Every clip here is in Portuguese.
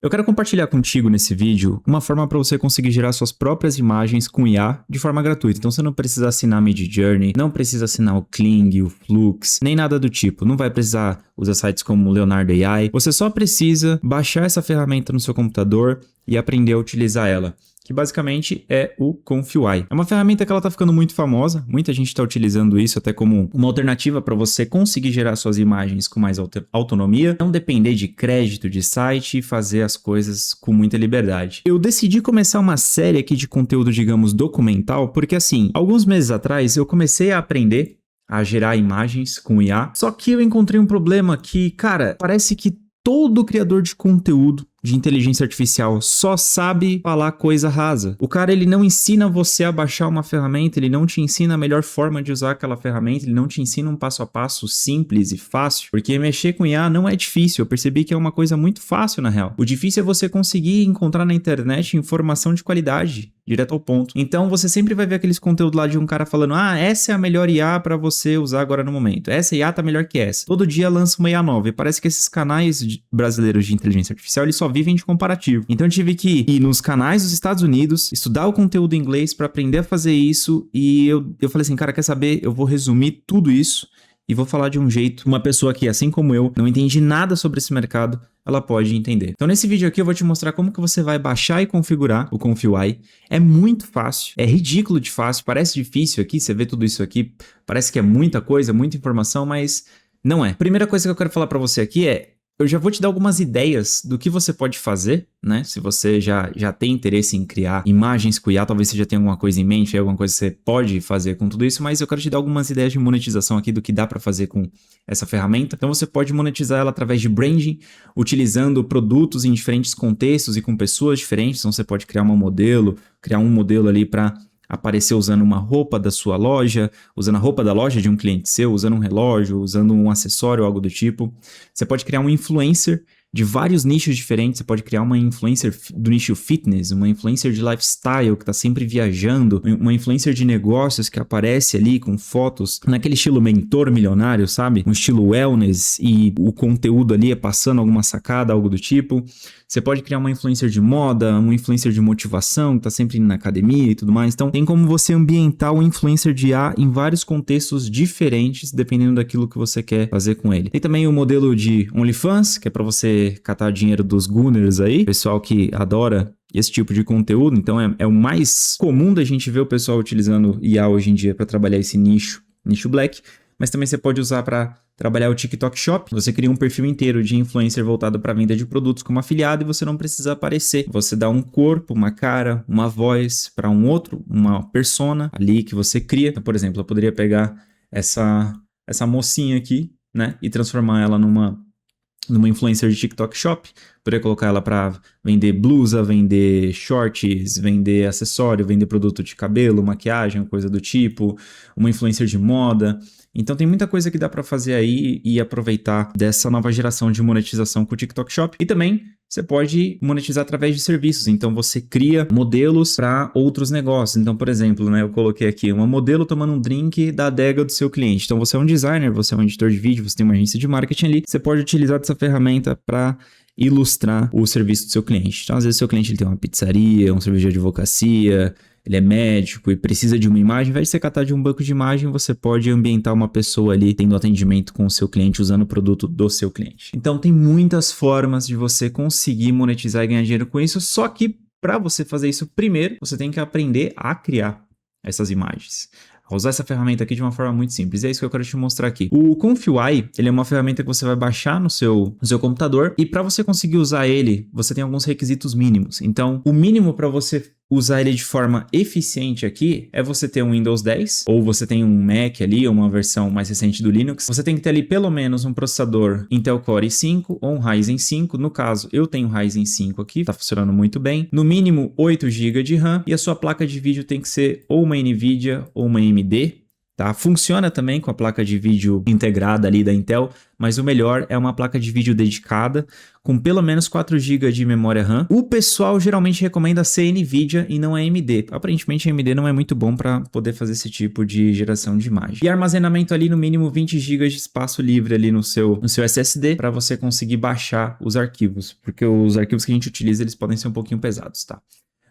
Eu quero compartilhar contigo nesse vídeo uma forma para você conseguir gerar suas próprias imagens com IA de forma gratuita. Então você não precisa assinar Midjourney, não precisa assinar o Kling, o Flux, nem nada do tipo. Não vai precisar usar sites como Leonardo AI. Você só precisa baixar essa ferramenta no seu computador e aprender a utilizar ela, que basicamente é o Confiuai. É uma ferramenta que ela tá ficando muito famosa, muita gente está utilizando isso até como uma alternativa para você conseguir gerar suas imagens com mais autonomia, não depender de crédito de site e fazer as coisas com muita liberdade. Eu decidi começar uma série aqui de conteúdo, digamos, documental, porque assim, alguns meses atrás eu comecei a aprender a gerar imagens com IA, só que eu encontrei um problema que, cara, parece que todo criador de conteúdo de inteligência artificial só sabe falar coisa rasa. O cara, ele não ensina você a baixar uma ferramenta, ele não te ensina a melhor forma de usar aquela ferramenta, ele não te ensina um passo a passo simples e fácil, porque mexer com IA não é difícil, eu percebi que é uma coisa muito fácil na real. O difícil é você conseguir encontrar na internet informação de qualidade, direto ao ponto. Então você sempre vai ver aqueles conteúdos lá de um cara falando: ah, essa é a melhor IA para você usar agora no momento, essa IA tá melhor que essa. Todo dia lança uma IA nova, e parece que esses canais brasileiros de inteligência artificial, eles só vivem de comparativo. Então eu tive que ir nos canais dos Estados Unidos, estudar o conteúdo em inglês para aprender a fazer isso, e eu falei assim, cara, quer saber? Eu vou resumir tudo isso e vou falar de um jeito, uma pessoa que, assim como eu, não entende nada sobre esse mercado, ela pode entender. Então nesse vídeo aqui eu vou te mostrar como que você vai baixar e configurar o Confiuai. É muito fácil, é ridículo de fácil, parece difícil aqui, você vê tudo isso aqui, parece que é muita coisa, muita informação, mas não é. Primeira coisa que eu quero falar para você aqui é, eu já vou te dar algumas ideias do que você pode fazer, né? Se você já tem interesse em criar imagens com IA, talvez você já tenha alguma coisa em mente, alguma coisa que você pode fazer com tudo isso, mas eu quero te dar algumas ideias de monetização aqui do que dá para fazer com essa ferramenta. Então você pode monetizar ela através de branding, utilizando produtos em diferentes contextos e com pessoas diferentes. Então você pode criar um modelo ali para aparecer usando uma roupa da sua loja, usando a roupa da loja de um cliente seu, usando um relógio, usando um acessório, algo do tipo. Você pode criar um influencer de vários nichos diferentes. Você pode criar uma influencer do nicho fitness, uma influencer de lifestyle que está sempre viajando, uma influencer de negócios que aparece ali com fotos naquele estilo mentor milionário, sabe? Um estilo wellness e o conteúdo ali é passando alguma sacada, algo do tipo. Você pode criar uma influencer de moda, uma influencer de motivação, que tá sempre indo na academia e tudo mais. Então, tem como você ambientar o influencer de IA em vários contextos diferentes, dependendo daquilo que você quer fazer com ele. Tem também o modelo de OnlyFans, que é para você catar dinheiro dos Gunners aí, pessoal que adora esse tipo de conteúdo. Então, é o mais comum da gente ver o pessoal utilizando IA hoje em dia para trabalhar esse nicho black. Mas também você pode usar para trabalhar o TikTok Shop. Você cria um perfil inteiro de influencer voltado para venda de produtos como afiliado e você não precisa aparecer. Você dá um corpo, uma cara, uma voz para um outro, uma persona ali que você cria. Então, por exemplo, eu poderia pegar essa mocinha aqui, né, e transformar ela numa influencer de TikTok Shop, poderia colocar ela para vender blusa, vender shorts, vender acessório, vender produto de cabelo, maquiagem, coisa do tipo, uma influencer de moda. Então tem muita coisa que dá para fazer aí e aproveitar dessa nova geração de monetização com o TikTok Shop. E também você pode monetizar através de serviços. Então você cria modelos para outros negócios. Então, por exemplo, né, eu coloquei aqui uma modelo tomando um drink da adega do seu cliente. Então você é um designer, você é um editor de vídeo, você tem uma agência de marketing ali. Você pode utilizar dessa ferramenta para ilustrar o serviço do seu cliente. Então, às vezes, o seu cliente ele tem uma pizzaria, um serviço de advocacia, ele é médico e precisa de uma imagem. Ao invés de você catar de um banco de imagem, você pode ambientar uma pessoa ali tendo atendimento com o seu cliente, usando o produto do seu cliente. Então, tem muitas formas de você conseguir monetizar e ganhar dinheiro com isso, só que para você fazer isso, primeiro, você tem que aprender a criar essas imagens. A usar essa ferramenta aqui de uma forma muito simples. É isso que eu quero te mostrar aqui. O Confiuai, ele é uma ferramenta que você vai baixar no seu computador e para você conseguir usar ele, você tem alguns requisitos mínimos. Então, o mínimo para você usar ele de forma eficiente aqui é você ter um Windows 10 ou você tem um Mac ali, ou uma versão mais recente do Linux. Você tem que ter ali pelo menos um processador Intel Core i5 ou um Ryzen 5. No caso, eu tenho um Ryzen 5 aqui, tá funcionando muito bem. No mínimo 8 GB de RAM e a sua placa de vídeo tem que ser ou uma NVIDIA ou uma AMD. tá? Funciona também com a placa de vídeo integrada ali da Intel, mas o melhor é uma placa de vídeo dedicada com pelo menos 4 GB de memória RAM. O pessoal geralmente recomenda ser NVIDIA e não a AMD. Aparentemente a AMD não é muito bom para poder fazer esse tipo de geração de imagem. E armazenamento ali no mínimo 20 GB de espaço livre ali no seu SSD para você conseguir baixar os arquivos, porque os arquivos que a gente utiliza eles podem ser um pouquinho pesados, tá?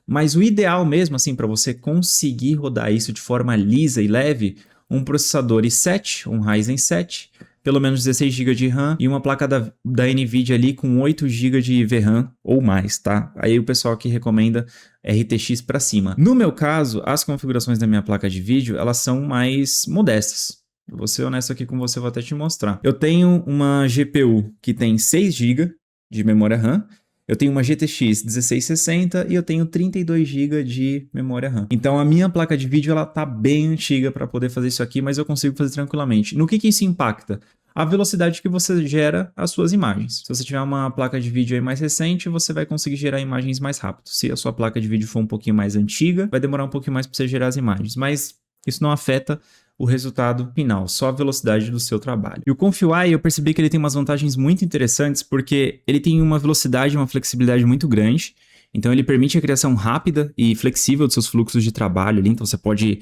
Mas o ideal mesmo, assim, para você conseguir rodar isso de forma lisa e leve, um processador i7, um Ryzen 7, pelo menos 16 GB de RAM e uma placa da NVIDIA ali com 8 GB de VRAM ou mais, tá? Aí o pessoal aqui recomenda RTX para cima. No meu caso, as configurações da minha placa de vídeo, elas são mais modestas. Vou ser honesto aqui com você, vou até te mostrar. Eu tenho uma GPU que tem 6 GB de memória RAM, eu tenho uma GTX 1660 e eu tenho 32 GB de memória RAM. Então a minha placa de vídeo ela tá bem antiga para poder fazer isso aqui, mas eu consigo fazer tranquilamente. No que isso impacta? A velocidade que você gera as suas imagens. Se você tiver uma placa de vídeo aí mais recente, você vai conseguir gerar imagens mais rápido. Se a sua placa de vídeo for um pouquinho mais antiga, vai demorar um pouquinho mais para você gerar as imagens. Mas isso não afeta o resultado final, só a velocidade do seu trabalho. E o Confluent, eu percebi que ele tem umas vantagens muito interessantes, porque ele tem uma velocidade e uma flexibilidade muito grande. Então ele permite a criação rápida e flexível dos seus fluxos de trabalho ali. Então você pode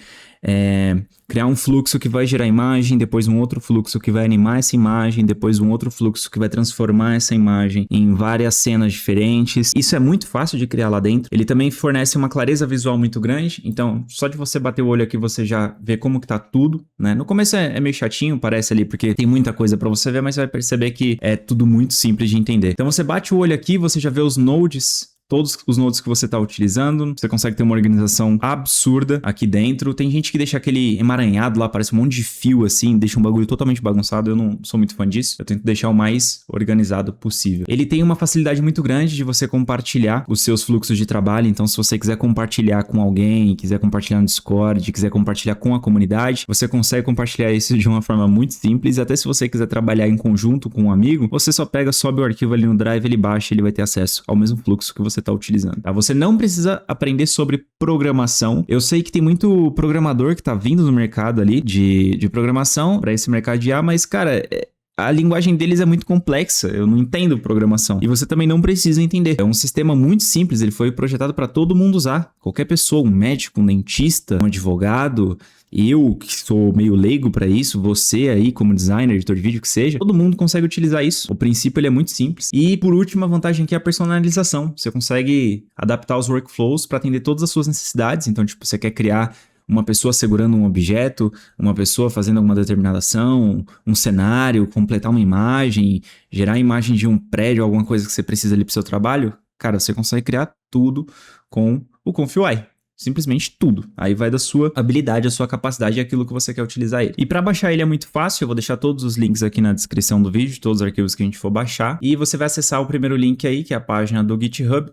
criar um fluxo que vai gerar imagem, depois um outro fluxo que vai animar essa imagem, depois um outro fluxo que vai transformar essa imagem em várias cenas diferentes. Isso é muito fácil de criar lá dentro. Ele também fornece uma clareza visual muito grande. Então só de você bater o olho aqui você já vê como que tá tudo, né? No começo é meio chatinho, parece ali, porque tem muita coisa para você ver, mas você vai perceber que é tudo muito simples de entender. Então você bate o olho aqui, você já vê os nodes, todos os nodes que você está utilizando, você consegue ter uma organização absurda aqui dentro. Tem gente que deixa aquele emaranhado lá, parece um monte de fio assim, deixa um bagulho totalmente bagunçado. Eu não sou muito fã disso, eu tento deixar o mais organizado possível. Ele tem uma facilidade muito grande de você compartilhar os seus fluxos de trabalho, então se você quiser compartilhar com alguém, quiser compartilhar no Discord, quiser compartilhar com a comunidade, você consegue compartilhar isso de uma forma muito simples. E até se você quiser trabalhar em conjunto com um amigo, você só pega, sobe o arquivo ali no Drive, ele baixa, ele vai ter acesso ao mesmo fluxo que você está utilizando, tá? Você não precisa aprender sobre programação. Eu sei que tem muito programador que está vindo no mercado ali de programação para esse mercado de IA, mas, cara, a linguagem deles é muito complexa, eu não entendo programação. E você também não precisa entender. É um sistema muito simples, ele foi projetado para todo mundo usar. Qualquer pessoa, um médico, um dentista, um advogado, eu que sou meio leigo para isso, você aí como designer, editor de vídeo que seja, todo mundo consegue utilizar isso. O princípio ele é muito simples. E por último, a vantagem aqui é a personalização. Você consegue adaptar os workflows para atender todas as suas necessidades. Então, tipo, você quer criar uma pessoa segurando um objeto, uma pessoa fazendo alguma determinada ação, um cenário, completar uma imagem, gerar a imagem de um prédio, alguma coisa que você precisa ali para o seu trabalho, cara, você consegue criar tudo com o Confluent. Simplesmente tudo. Aí vai da sua habilidade, a sua capacidade e aquilo que você quer utilizar ele. E para baixar ele é muito fácil, eu vou deixar todos os links aqui na descrição do vídeo, todos os arquivos que a gente for baixar. E você vai acessar o primeiro link aí, que é a página do GitHub.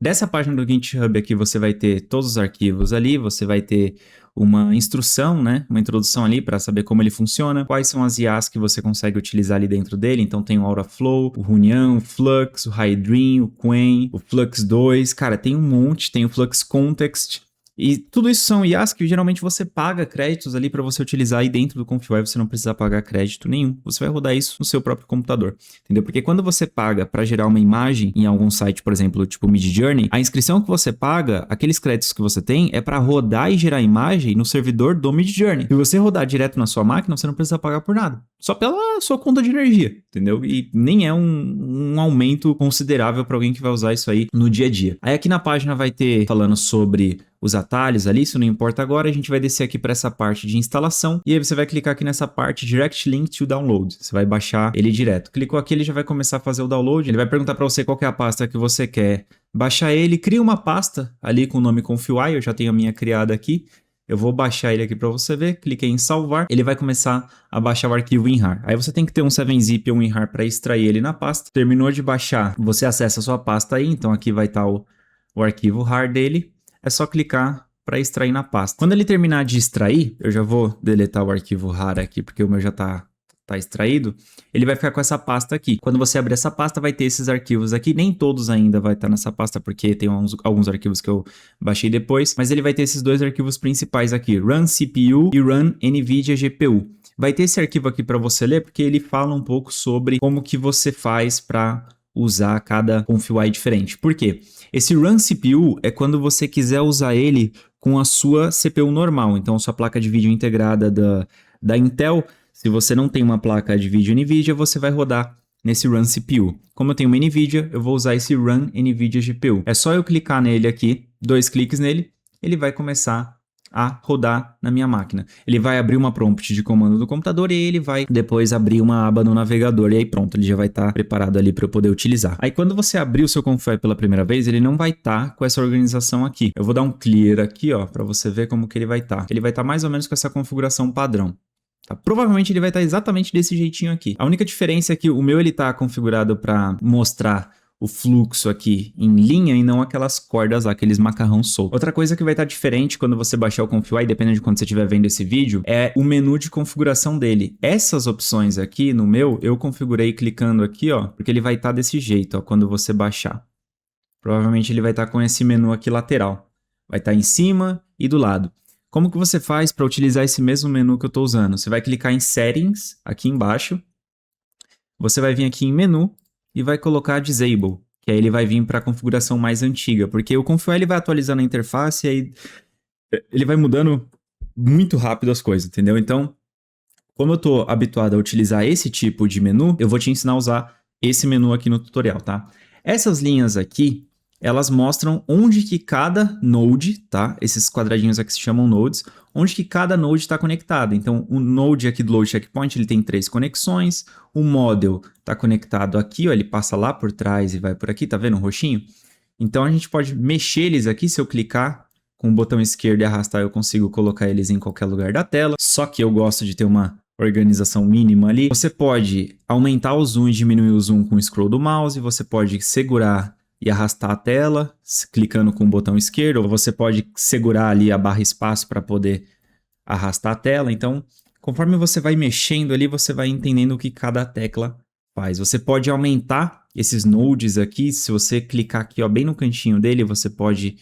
Dessa página do GitHub aqui você vai ter todos os arquivos ali, você vai ter uma instrução, né? Uma introdução ali para saber como ele funciona, quais são as IAs que você consegue utilizar ali dentro dele. Então tem o Auraflow, o Runyan, o Flux, o Hydrin, o Qwen, o Flux 2, cara, tem um monte, tem o Flux Context. E tudo isso são IAs que geralmente você paga créditos ali para você utilizar aí dentro do Confluent, você não precisa pagar crédito nenhum. Você vai rodar isso no seu próprio computador, entendeu? Porque quando você paga para gerar uma imagem em algum site, por exemplo, tipo Midjourney, a inscrição que você paga, aqueles créditos que você tem, é para rodar e gerar imagem no servidor do Midjourney. Se você rodar direto na sua máquina, você não precisa pagar por nada. Só pela sua conta de energia, entendeu? E nem é um aumento considerável para alguém que vai usar isso aí no dia a dia. Aí aqui na página vai ter falando sobre os atalhos ali, isso não importa agora, a gente vai descer aqui para essa parte de instalação e aí você vai clicar aqui nessa parte Direct Link to Download, você vai baixar ele direto. Clicou aqui, ele já vai começar a fazer o download, ele vai perguntar para você qual que é a pasta que você quer baixar ele, cria uma pasta ali com o nome Confluent, eu já tenho a minha criada aqui, eu vou baixar ele aqui para você ver, cliquei em salvar, ele vai começar a baixar o arquivo WinRAR. Aí você tem que ter um 7-zip ou um WinRAR para extrair ele na pasta. Terminou de baixar, você acessa a sua pasta aí, então aqui vai estar o arquivo RAR dele. É só clicar para extrair na pasta. Quando ele terminar de extrair, eu já vou deletar o arquivo RAR aqui, porque o meu já tá tá extraído, ele vai ficar com essa pasta aqui. Quando você abrir essa pasta, vai ter esses arquivos aqui. Nem todos ainda vai estar nessa pasta, porque tem alguns arquivos que eu baixei depois. Mas ele vai ter esses dois arquivos principais aqui, Run CPU e Run NVIDIA GPU. Vai ter esse arquivo aqui para você ler, porque ele fala um pouco sobre como que você faz para usar cada ConfUI diferente. Por quê? Esse Run CPU é quando você quiser usar ele com a sua CPU normal. Então, sua placa de vídeo integrada da Intel, se você não tem uma placa de vídeo NVIDIA, você vai rodar nesse Run CPU. Como eu tenho uma NVIDIA, eu vou usar esse Run NVIDIA GPU. É só eu clicar nele aqui, 2 cliques nele, ele vai começar a rodar na minha máquina. Ele vai abrir uma prompt de comando do computador e ele vai depois abrir uma aba no navegador e aí pronto, ele já vai estar preparado ali para eu poder utilizar. Aí quando você abrir o seu ConfUI pela primeira vez, ele não vai estar com essa organização aqui. Eu vou dar um clear aqui, ó, para você ver como que ele vai estar. Ele vai estar mais ou menos com essa configuração padrão. Tá? Provavelmente ele vai estar exatamente desse jeitinho aqui. A única diferença é que o meu ele está configurado para mostrar o fluxo aqui em linha e não aquelas cordas lá, aqueles macarrão soltos. Outra coisa que vai estar diferente quando você baixar o ConfUI, dependendo de quando você estiver vendo esse vídeo, é o menu de configuração dele. Essas opções aqui no meu, eu configurei clicando aqui, ó, porque ele vai estar desse jeito, ó, quando você baixar. Provavelmente ele vai estar com esse menu aqui lateral. Vai estar em cima e do lado. Como que você faz para utilizar esse mesmo menu que eu estou usando? Você vai clicar em Settings, aqui embaixo. Você vai vir aqui em Menu e vai colocar Disable, que aí ele vai vir para a configuração mais antiga, porque o ConfUI ele vai atualizando a interface e aí ele vai mudando muito rápido as coisas, entendeu? Então, como eu estou habituado a utilizar esse tipo de menu, eu vou te ensinar a usar esse menu aqui no tutorial, tá? Essas linhas aqui, elas mostram onde que cada node, tá? Esses quadradinhos aqui se chamam nodes, onde que cada node está conectado. Então, o node aqui do Load Checkpoint, ele tem 3 conexões, o model está conectado aqui, ó, ele passa lá por trás e vai por aqui, tá vendo o roxinho? Então, a gente pode mexer eles aqui, se eu clicar com o botão esquerdo e arrastar, eu consigo colocar eles em qualquer lugar da tela, só que eu gosto de ter uma organização mínima ali. Você pode aumentar o zoom e diminuir o zoom com o scroll do mouse, você pode segurar e arrastar a tela, clicando com o botão esquerdo, ou você pode segurar ali a barra espaço para poder arrastar a tela. Então, conforme você vai mexendo ali, você vai entendendo o que cada tecla faz. Você pode aumentar esses nodes aqui, se você clicar aqui, ó, bem no cantinho dele, você pode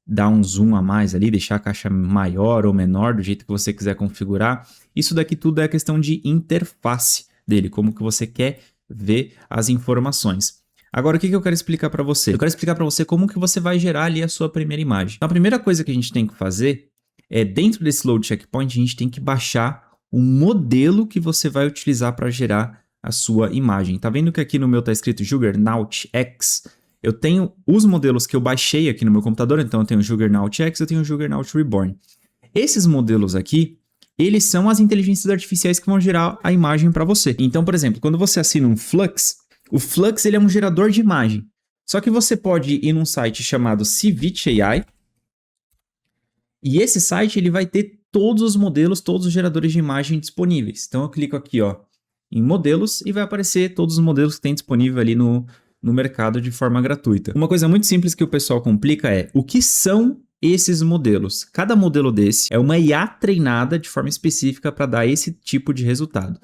dar um zoom a mais ali, deixar a caixa maior ou menor, do jeito que você quiser configurar. Isso daqui tudo é questão de interface dele, como que você quer ver as informações. Agora, o que eu quero explicar para você? Eu quero explicar para você como que você vai gerar ali a sua primeira imagem. Então, a primeira coisa que a gente tem que fazer é, dentro desse Load Checkpoint, a gente tem que baixar o modelo que você vai utilizar para gerar a sua imagem. Tá vendo que aqui no meu tá escrito Juggernaut X? Eu tenho os modelos que eu baixei aqui no meu computador, então eu tenho o Juggernaut X, eu tenho o Juggernaut Reborn. Esses modelos aqui, eles são as inteligências artificiais que vão gerar a imagem para você. Então, por exemplo, quando você assina um Flux, o Flux ele é um gerador de imagem. Só que você pode ir num site chamado Civit AI, e esse site ele vai ter todos os modelos, todos os geradores de imagem disponíveis. Então eu clico aqui, ó, em modelos e vai aparecer todos os modelos que tem disponível ali no mercado de forma gratuita. Uma coisa muito simples que o pessoal complica é o que são esses modelos. Cada modelo desse é uma IA treinada de forma específica para dar esse tipo de resultado.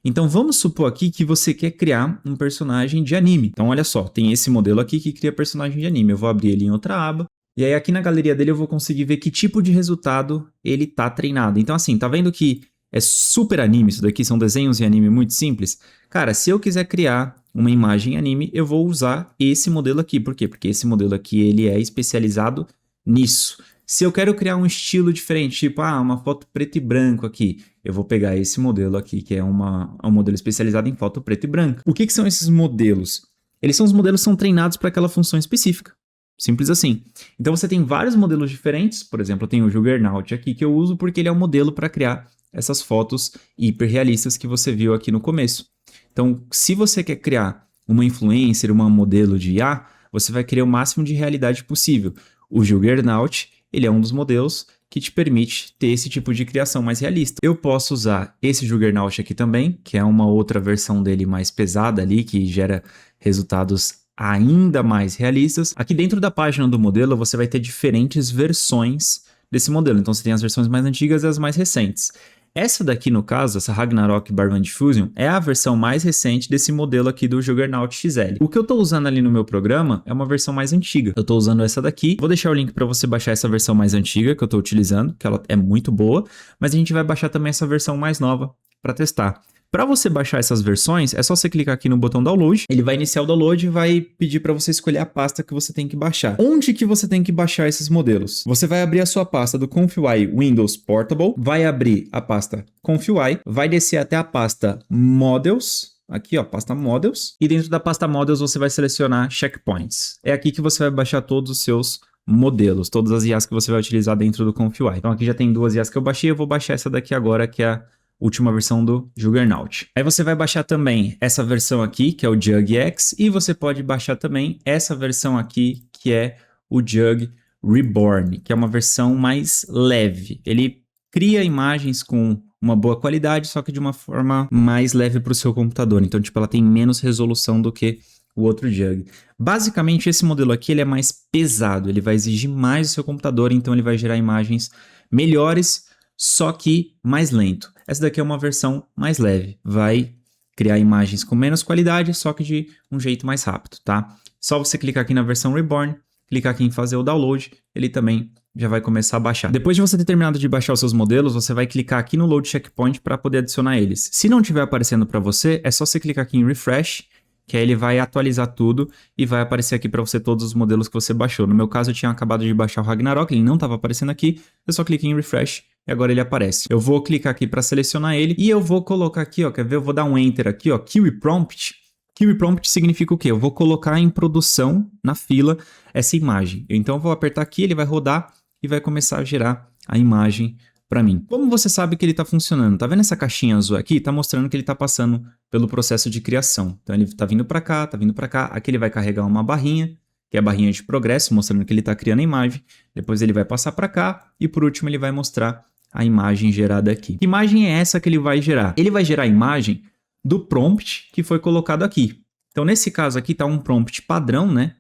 Então vamos supor aqui que você quer criar um personagem de anime. Então olha só, tem esse modelo aqui que cria personagem de anime. Eu vou abrir ele em outra aba. E aí aqui na galeria dele eu vou conseguir ver que tipo de resultado ele tá treinado. Então assim, tá vendo que é super anime isso daqui? São desenhos em anime muito simples? Cara, se eu quiser criar uma imagem anime, eu vou usar esse modelo aqui. Por quê? Porque esse modelo aqui ele é especializado nisso. Se eu quero criar um estilo diferente, tipo, uma foto preto e branco aqui, eu vou pegar esse modelo aqui, que é um modelo especializado em foto preto e branco. O que são esses modelos? Eles são os modelos que são treinados para aquela função específica. Simples assim. Então você tem vários modelos diferentes. Por exemplo, eu tenho o Juggernaut aqui que eu uso porque ele é um modelo para criar essas fotos hiperrealistas que você viu aqui no começo. Então, se você quer criar uma influencer, uma modelo de IA, você vai querer o máximo de realidade possível. O Juggernaut, ele é um dos modelos que te permite ter esse tipo de criação mais realista. Eu posso usar esse Juggernaut aqui também, que é uma outra versão dele mais pesada ali, que gera resultados ainda mais realistas. Aqui dentro da página do modelo, você vai ter diferentes versões desse modelo. Então, você tem as versões mais antigas e as mais recentes. Essa daqui, no caso, essa Ragnarok Barband Fusion, é a versão mais recente desse modelo aqui do Juggernaut XL. O que eu tô usando ali no meu programa é uma versão mais antiga. Eu tô usando essa daqui. Vou deixar o link para você baixar essa versão mais antiga que eu tô utilizando, que ela é muito boa, mas a gente vai baixar também essa versão mais nova para testar. Para você baixar essas versões, é só você clicar aqui no botão download, ele vai iniciar o download e vai pedir para você escolher a pasta que você tem que baixar. Onde que você tem que baixar esses modelos? Você vai abrir a sua pasta do ComfyUI Windows Portable, vai abrir a pasta ComfyUI, vai descer até a pasta Models, aqui ó, pasta Models, e dentro da pasta Models você vai selecionar Checkpoints. É aqui que você vai baixar todos os seus modelos, todas as IAs que você vai utilizar dentro do ComfyUI. Então aqui já tem 2 IAs que eu baixei, eu vou baixar essa daqui agora, que é a última versão do Juggernaut. Aí você vai baixar também essa versão aqui, que é o Jug X, e você pode baixar também essa versão aqui, que é o Jug Reborn, que é uma versão mais leve. Ele cria imagens com uma boa qualidade, só que de uma forma mais leve para o seu computador. Então, tipo, ela tem menos resolução do que o outro Jug. Basicamente, esse modelo aqui ele é mais pesado, ele vai exigir mais do seu computador, então ele vai gerar imagens melhores, só que mais lento. Essa daqui é uma versão mais leve, vai criar imagens com menos qualidade, só que de um jeito mais rápido, tá? Só você clicar aqui na versão Reborn, clicar aqui em fazer o download, ele também já vai começar a baixar. Depois de você ter terminado de baixar os seus modelos, você vai clicar aqui no Load Checkpoint para poder adicionar eles. Se não estiver aparecendo para você, é só você clicar aqui em Refresh, que aí ele vai atualizar tudo e vai aparecer aqui para você todos os modelos que você baixou. No meu caso, eu tinha acabado de baixar o Ragnarok, ele não estava aparecendo aqui, eu só cliquei em Refresh e agora ele aparece. Eu vou clicar aqui para selecionar ele e eu vou colocar aqui, ó, quer ver? Eu vou dar um Enter aqui, ó, Kiwi Prompt. Kiwi Prompt significa o quê? Eu vou colocar em produção, na fila, essa imagem. Então eu vou apertar aqui, ele vai rodar e vai começar a gerar a imagem para mim. Como você sabe que ele está funcionando? Tá vendo essa caixinha azul aqui? Tá mostrando que ele está passando pelo processo de criação. Então ele está vindo para cá, tá vindo para cá. Aqui ele vai carregar uma barrinha, que é a barrinha de progresso, mostrando que ele está criando a imagem. Depois ele vai passar para cá e por último ele vai mostrar a imagem gerada aqui. Que imagem é essa que ele vai gerar? Ele vai gerar a imagem do prompt que foi colocado aqui. Então nesse caso aqui está um prompt padrão, né?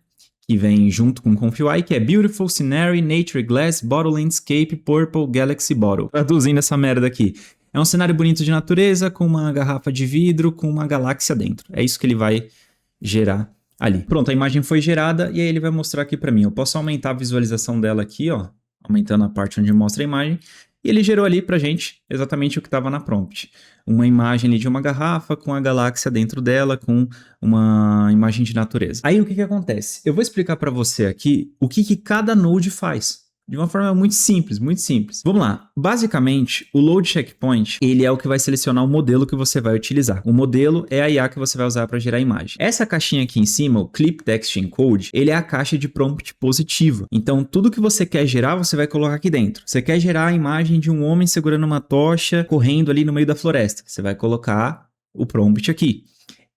Que vem junto com o ComfyUI, que é Beautiful Scenery, Nature Glass, Bottle Landscape, Purple Galaxy Bottle. Traduzindo essa merda aqui. É um cenário bonito de natureza, com uma garrafa de vidro, com uma galáxia dentro. É isso que ele vai gerar ali. Pronto, a imagem foi gerada e aí ele vai mostrar aqui para mim. Eu posso aumentar a visualização dela aqui, ó. Aumentando a parte onde mostra a imagem. E ele gerou ali pra gente exatamente o que estava na prompt. Uma imagem ali de uma garrafa com a galáxia dentro dela, com uma imagem de natureza. Aí o que acontece? Eu vou explicar para você aqui o que cada node faz. De uma forma muito simples, muito simples. Vamos lá. Basicamente, o Load Checkpoint, ele é o que vai selecionar o modelo que você vai utilizar. O modelo é a IA que você vai usar para gerar a imagem. Essa caixinha aqui em cima, o Clip Text Encode, ele é a caixa de prompt positiva. Então, tudo que você quer gerar, você vai colocar aqui dentro. Você quer gerar a imagem de um homem segurando uma tocha, correndo ali no meio da floresta. Você vai colocar o prompt aqui.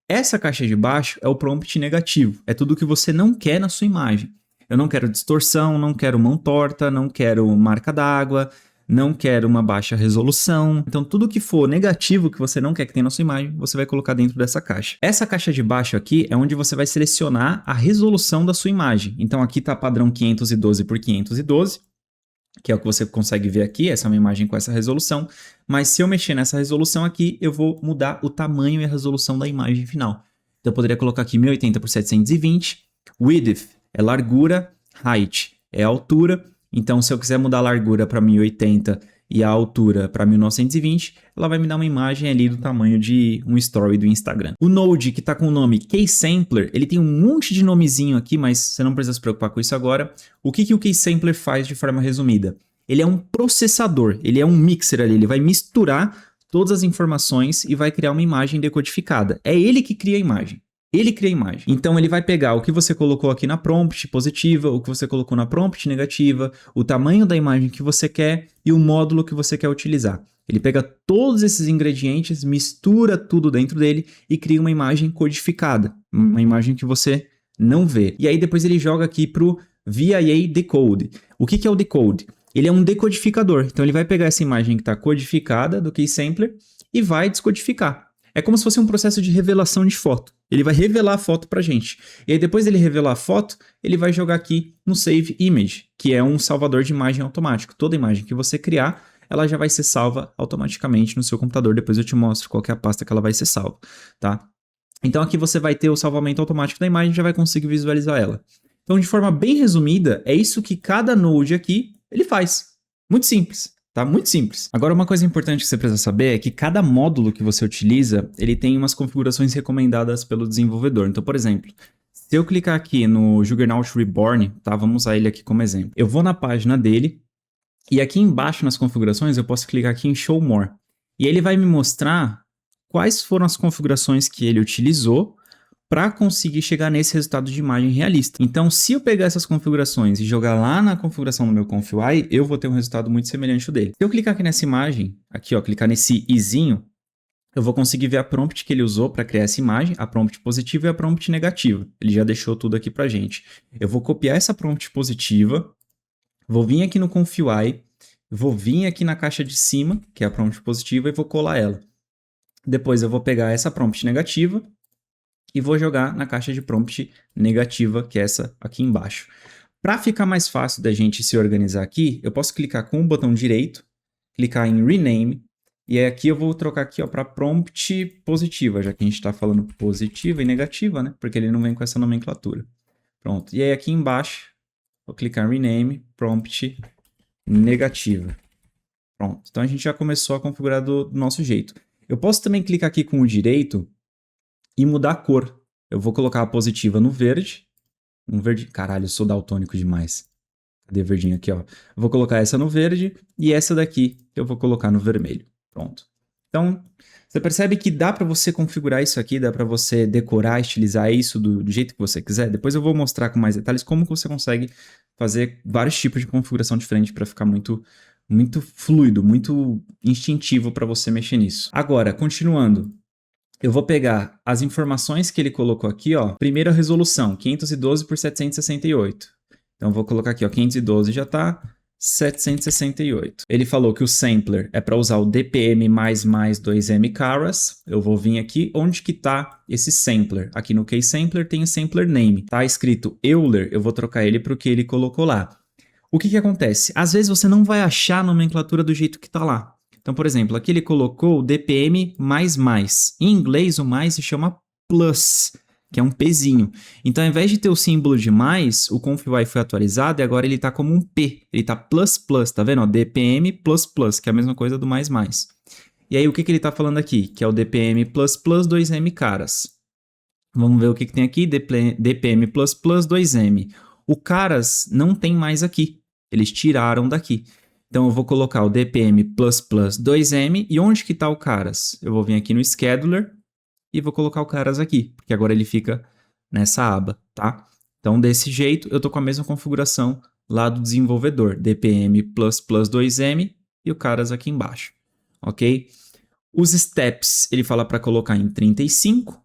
Essa caixa de baixo é o prompt negativo. É tudo que você não quer na sua imagem. Eu não quero distorção, não quero mão torta, não quero marca d'água, não quero uma baixa resolução. Então, tudo que for negativo que você não quer que tenha na sua imagem, você vai colocar dentro dessa caixa. Essa caixa de baixo aqui é onde você vai selecionar a resolução da sua imagem. Então, aqui está padrão 512 por 512, que é o que você consegue ver aqui. Essa é uma imagem com essa resolução. Mas se eu mexer nessa resolução aqui, eu vou mudar o tamanho e a resolução da imagem final. Então, eu poderia colocar aqui 1080 por 720, width é largura, height é altura. Então, se eu quiser mudar a largura para 1080 e a altura para 1920, ela vai me dar uma imagem ali do tamanho de um story do Instagram. O Node, que está com o nome KeySampler, ele tem um monte de nomezinho aqui, mas você não precisa se preocupar com isso agora. O que o KeySampler faz de forma resumida? Ele é um processador, ele é um mixer ali, ele vai misturar todas as informações e vai criar uma imagem decodificada. É ele que cria a imagem. Ele cria a imagem. Então, ele vai pegar o que você colocou aqui na prompt positiva, o que você colocou na prompt negativa, o tamanho da imagem que você quer e o módulo que você quer utilizar. Ele pega todos esses ingredientes, mistura tudo dentro dele e cria uma imagem codificada. Uma imagem que você não vê. E aí, depois ele joga aqui para o VIA Decode. O que é o Decode? Ele é um decodificador. Então, ele vai pegar essa imagem que está codificada do KeySampler e vai descodificar. É como se fosse um processo de revelação de foto. Ele vai revelar a foto pra gente. E aí depois dele revelar a foto, ele vai jogar aqui no Save Image, que é um salvador de imagem automático. Toda imagem que você criar, ela já vai ser salva automaticamente no seu computador. Depois eu te mostro qual que é a pasta que ela vai ser salva, tá? Então aqui você vai ter o salvamento automático da imagem e já vai conseguir visualizar ela. Então, de forma bem resumida, é isso que cada Node aqui ele faz. Muito simples. Tá? Muito simples. Agora, uma coisa importante que você precisa saber é que cada módulo que você utiliza, ele tem umas configurações recomendadas pelo desenvolvedor. Então, por exemplo, se eu clicar aqui no Juggernaut Reborn, tá? Vamos usar ele aqui como exemplo. Eu vou na página dele e aqui embaixo nas configurações eu posso clicar aqui em Show More. E ele vai me mostrar quais foram as configurações que ele utilizou para conseguir chegar nesse resultado de imagem realista. Então, se eu pegar essas configurações e jogar lá na configuração do meu ConfUI, eu vou ter um resultado muito semelhante ao dele. Se eu clicar aqui nessa imagem, aqui ó, clicar nesse izinho, eu vou conseguir ver a prompt que ele usou para criar essa imagem, a prompt positiva e a prompt negativa. Ele já deixou tudo aqui pra gente. Eu vou copiar essa prompt positiva, vou vir aqui no ConfUI, vou vir aqui na caixa de cima, que é a prompt positiva, e vou colar ela. Depois eu vou pegar essa prompt negativa e vou jogar na caixa de prompt negativa, que é essa aqui embaixo. Para ficar mais fácil da gente se organizar aqui, eu posso clicar com o botão direito, clicar em Rename, e aí aqui eu vou trocar aqui para prompt positiva, já que a gente está falando positiva e negativa, né? Porque ele não vem com essa nomenclatura. Pronto. E aí aqui embaixo, vou clicar em Rename, prompt negativa. Pronto. Então a gente já começou a configurar do nosso jeito. Eu posso também clicar aqui com o direito e mudar a cor. Eu vou colocar a positiva no verde. Um verde... Caralho, eu sou daltônico demais. Cadê o verdinho aqui, ó? Eu vou colocar essa no verde e essa daqui eu vou colocar no vermelho. Pronto. Então, você percebe que dá para você configurar isso aqui, dá para você decorar, estilizar isso do jeito que você quiser. Depois eu vou mostrar com mais detalhes como que você consegue fazer vários tipos de configuração diferente para ficar muito fluido, muito instintivo para você mexer nisso. Agora, continuando. Eu vou pegar as informações que ele colocou aqui, ó. Primeira resolução, 512 por 768. Então, eu vou colocar aqui, ó, 512 já tá, 768. Ele falou que o sampler é para usar o DPM++ 2M caras. Eu vou vir aqui, onde que tá esse sampler? Aqui no KeySampler tem o sampler name. Tá escrito Euler, eu vou trocar ele para o que ele colocou lá. O que que acontece? Às vezes você não vai achar a nomenclatura do jeito que tá lá. Então, por exemplo, aqui ele colocou o DPM++. Em inglês, o mais se chama plus, que é um Pzinho. Então, ao invés de ter o símbolo de mais, o ConfUI foi atualizado e agora ele está como um P. Ele está plus, tá vendo? Ó, DPM++, que é a mesma coisa do mais. E aí, o que ele está falando aqui? Que é o DPM++ 2M caras. Vamos ver o que tem aqui. DPM++ 2M. O caras não tem mais aqui. Eles tiraram daqui. Então, eu vou colocar o DPM++ 2M. E onde que está o caras? Eu vou vir aqui no Scheduler e vou colocar o caras aqui, porque agora ele fica nessa aba, tá? Então, desse jeito, eu estou com a mesma configuração lá do desenvolvedor. DPM++ 2M e o caras aqui embaixo, ok? Os steps, ele fala para colocar em 35.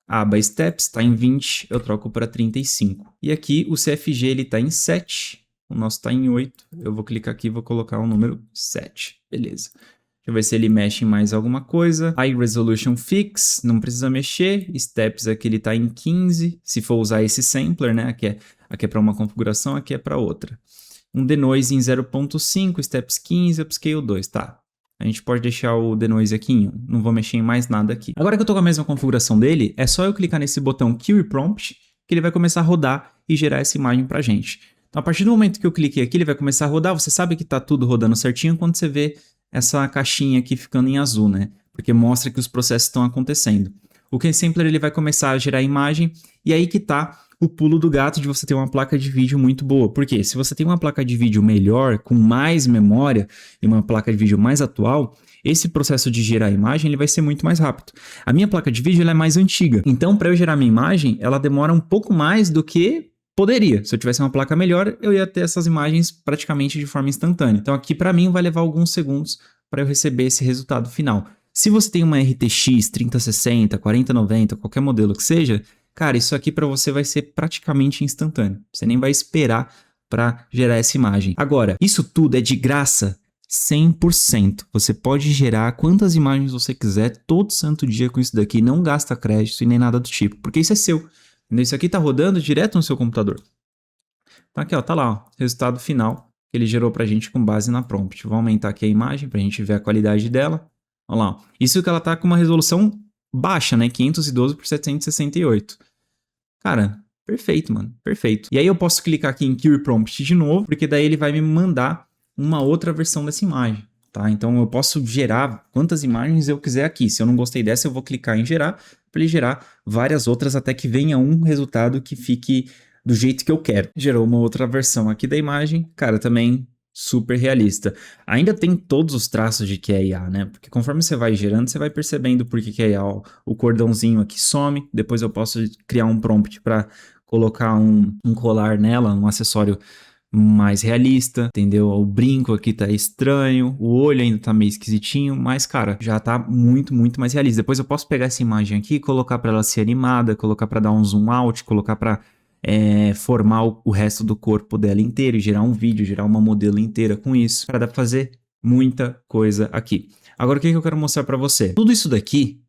A aba steps está em 20, eu troco para 35. E aqui o CFG ele está em 7. O nosso está em 8. Eu vou clicar aqui e vou colocar o número 7. Beleza. Deixa eu ver se ele mexe em mais alguma coisa. High Resolution Fix, não precisa mexer. Steps aqui ele está em 15. Se for usar esse sampler, né? Aqui é para uma configuração, aqui é para outra. Um denoise em 0.5, steps 15, upscale 2. Tá. A gente pode deixar o denoise aqui em 1. Não vou mexer em mais nada aqui. Agora que eu estou com a mesma configuração dele, é só eu clicar nesse botão Query Prompt que ele vai começar a rodar e gerar essa imagem para a gente. Então, a partir do momento que eu cliquei aqui, ele vai começar a rodar. Você sabe que está tudo rodando certinho quando você vê essa caixinha aqui ficando em azul, né? Porque mostra que os processos estão acontecendo. O KeySampler ele vai começar a gerar a imagem e aí que está o pulo do gato de você ter uma placa de vídeo muito boa. Porque se você tem uma placa de vídeo melhor, com mais memória e uma placa de vídeo mais atual, esse processo de gerar a imagem ele vai ser muito mais rápido. A minha placa de vídeo ela é mais antiga. Então, para eu gerar minha imagem, ela demora um pouco mais do que poderia. Se eu tivesse uma placa melhor, eu ia ter essas imagens praticamente de forma instantânea. Então aqui para mim vai levar alguns segundos para eu receber esse resultado final. Se você tem uma RTX 3060, 4090, qualquer modelo que seja, cara, isso aqui para você vai ser praticamente instantâneo. Você nem vai esperar para gerar essa imagem. Agora, isso tudo é de graça 100%. Você pode gerar quantas imagens você quiser todo santo dia com isso daqui, não gasta crédito e nem nada do tipo, porque isso é seu. Isso aqui está rodando direto no seu computador. Então aqui, ó, tá lá, ó, resultado final que ele gerou pra gente com base na prompt. Vou aumentar aqui a imagem pra gente ver a qualidade dela. Olha lá, ó. Isso que ela tá com uma resolução baixa, né? 512 por 768. Cara, perfeito, mano. Perfeito. E aí eu posso clicar aqui em Query Prompt de novo, porque daí ele vai me mandar uma outra versão dessa imagem, tá? Então eu posso gerar quantas imagens eu quiser aqui. Se eu não gostei dessa, eu vou clicar em gerar, para ele gerar várias outras até que venha um resultado que fique do jeito que eu quero. Gerou uma outra versão aqui da imagem, cara, também super realista. Ainda tem todos os traços de que é IA, né? Porque conforme você vai gerando, você vai percebendo por que é IA. Ó, o cordãozinho aqui some, depois eu posso criar um prompt para colocar um colar nela, um acessório mais realista, entendeu? O brinco aqui tá estranho, o olho ainda tá meio esquisitinho, mas, cara, já tá muito, muito mais realista. Depois eu posso pegar essa imagem aqui, colocar para ela ser animada, colocar para dar um zoom out, colocar para formar o resto do corpo dela inteiro, gerar um vídeo, gerar uma modelo inteira com isso, para dar pra fazer muita coisa aqui. Agora o que eu quero mostrar para você? Tudo isso daqui,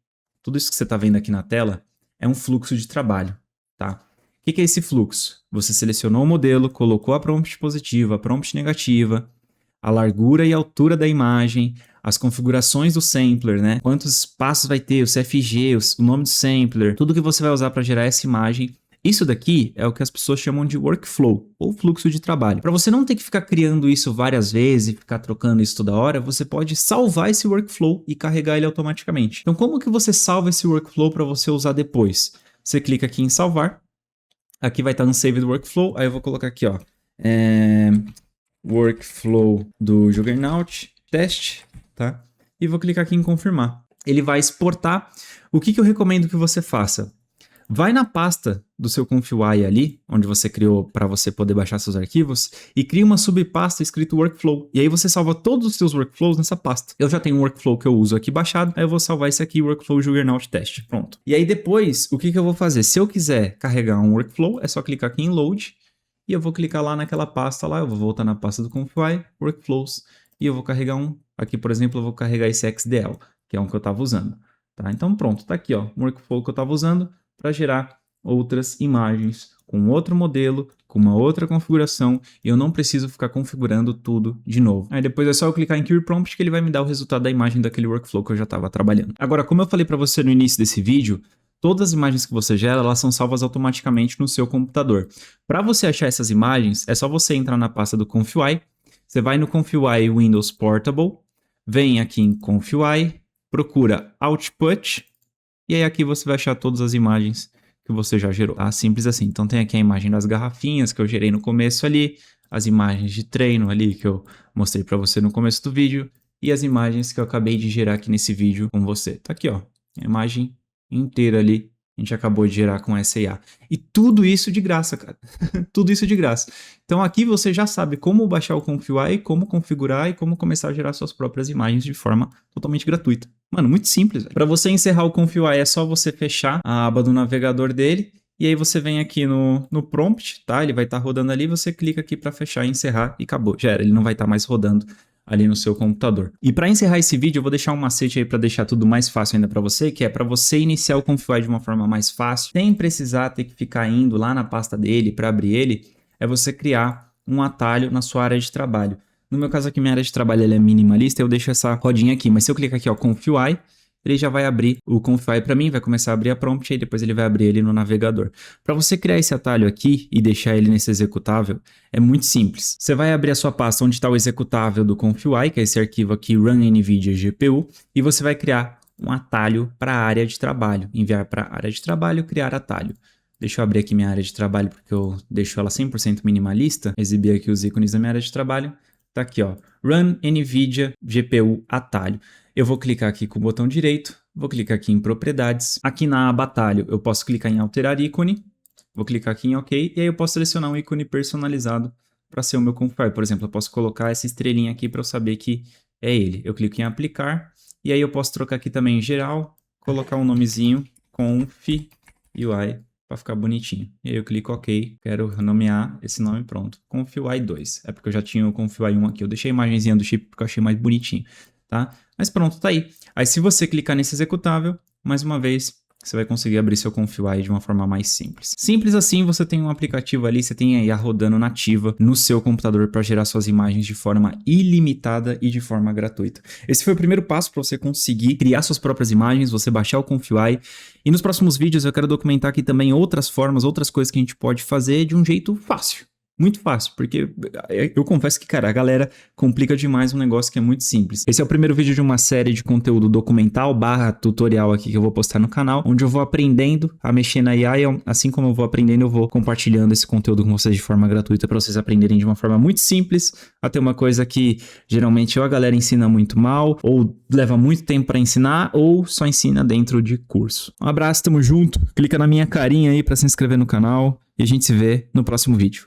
tudo isso que você tá vendo aqui na tela, é um fluxo de trabalho, tá? O que é esse fluxo? Você selecionou o modelo, colocou a prompt positiva, a prompt negativa, a largura e altura da imagem, as configurações do sampler, né? Quantos passos vai ter, o CFG, o nome do sampler, tudo que você vai usar para gerar essa imagem. Isso daqui é o que as pessoas chamam de workflow, ou fluxo de trabalho. Para você não ter que ficar criando isso várias vezes e ficar trocando isso toda hora, você pode salvar esse workflow e carregar ele automaticamente. Então, como que você salva esse workflow para você usar depois? Você clica aqui em salvar, aqui vai estar no Saved Workflow, aí eu vou colocar aqui, ó, workflow do Juggernaut, teste, tá? E vou clicar aqui em confirmar. Ele vai exportar. O que eu recomendo que você faça? Vai na pasta do seu ConfUI ali, onde você criou para você poder baixar seus arquivos, e cria uma subpasta escrito Workflow. E aí você salva todos os seus workflows nessa pasta. Eu já tenho um workflow que eu uso aqui baixado, aí eu vou salvar esse aqui, Workflow Juggernaut Test. Pronto. E aí depois, o que eu vou fazer? Se eu quiser carregar um workflow, é só clicar aqui em Load, e eu vou clicar lá naquela pasta lá, eu vou voltar na pasta do ConfUI, Workflows, e eu vou carregar um. Aqui, por exemplo, eu vou carregar esse XDL, que é um que eu estava usando. Tá? Então pronto, tá aqui, ó, um workflow que eu estava usando para gerar outras imagens com outro modelo, com uma outra configuração, e eu não preciso ficar configurando tudo de novo. Aí depois é só eu clicar em Query Prompt que ele vai me dar o resultado da imagem daquele workflow que eu já estava trabalhando. Agora, como eu falei para você no início desse vídeo, todas as imagens que você gera, elas são salvas automaticamente no seu computador. Para você achar essas imagens, é só você entrar na pasta do ConfUI, você vai no ConfUI Windows Portable, vem aqui em ConfUI, procura Output, e aí aqui você vai achar todas as imagens que você já gerou, tá? Simples assim. Então tem aqui a imagem das garrafinhas que eu gerei no começo ali, as imagens de treino ali que eu mostrei para você no começo do vídeo e as imagens que eu acabei de gerar aqui nesse vídeo com você. Tá aqui, ó, a imagem inteira ali, a gente acabou de gerar com essa IA. E tudo isso de graça, cara. Tudo isso de graça. Então aqui você já sabe como baixar o ConfUI, como configurar e como começar a gerar suas próprias imagens de forma totalmente gratuita. Mano, muito simples. Para você encerrar o ConfUI é só você fechar a aba do navegador dele e aí você vem aqui no prompt, tá? Ele vai estar rodando ali, você clica aqui para fechar e encerrar e acabou. Já era, ele não vai estar mais rodando ali no seu computador. E para encerrar esse vídeo, eu vou deixar um macete aí para deixar tudo mais fácil ainda para você, que é para você iniciar o ConfUI de uma forma mais fácil, sem precisar ter que ficar indo lá na pasta dele para abrir ele, é você criar um atalho na sua área de trabalho. No meu caso aqui, minha área de trabalho ela é minimalista, eu deixo essa rodinha aqui, mas se eu clicar aqui, ó, ConfUI, ele já vai abrir o ConfUI para mim, vai começar a abrir a prompt e depois ele vai abrir ele no navegador. Para você criar esse atalho aqui e deixar ele nesse executável, é muito simples. Você vai abrir a sua pasta onde está o executável do ConfUI, que é esse arquivo aqui, Run NVIDIA GPU, e você vai criar um atalho para a área de trabalho. Enviar para a área de trabalho, criar atalho. Deixa eu abrir aqui minha área de trabalho, porque eu deixo ela 100% minimalista. Exibir aqui os ícones da minha área de trabalho. Tá aqui, ó, Run NVIDIA GPU atalho. Eu vou clicar aqui com o botão direito, vou clicar aqui em propriedades. Aqui na aba atalho eu posso clicar em alterar ícone, vou clicar aqui em OK, e aí eu posso selecionar um ícone personalizado para ser o meu ConfUI. Por exemplo, eu posso colocar essa estrelinha aqui para eu saber que é ele. Eu clico em aplicar, e aí eu posso trocar aqui também em geral, colocar um nomezinho, ConfUI, para ficar bonitinho. E aí eu clico OK, quero nomear esse nome, pronto. ConfUI 2. É porque eu já tinha o ConfUI 1 aqui. Eu deixei a imagenzinha do chip porque eu achei mais bonitinho, tá? Mas pronto, tá aí. Aí se você clicar nesse executável, mais uma vez, você vai conseguir abrir seu ConfIO de uma forma mais simples. Simples assim, você tem um aplicativo ali, você tem a IA rodando nativa no seu computador para gerar suas imagens de forma ilimitada e de forma gratuita. Esse foi o primeiro passo para você conseguir criar suas próprias imagens, você baixar o ConfIO. E nos próximos vídeos eu quero documentar aqui também outras formas, outras coisas que a gente pode fazer de um jeito fácil. Muito fácil, porque eu confesso que, cara, a galera complica demais um negócio que é muito simples. Esse é o primeiro vídeo de uma série de conteúdo documental / tutorial aqui que eu vou postar no canal, onde eu vou aprendendo a mexer na IA e assim como eu vou aprendendo, eu vou compartilhando esse conteúdo com vocês de forma gratuita para vocês aprenderem de uma forma muito simples, até uma coisa que geralmente ou a galera ensina muito mal, ou leva muito tempo para ensinar, ou só ensina dentro de curso. Um abraço, tamo junto, clica na minha carinha aí para se inscrever no canal e a gente se vê no próximo vídeo.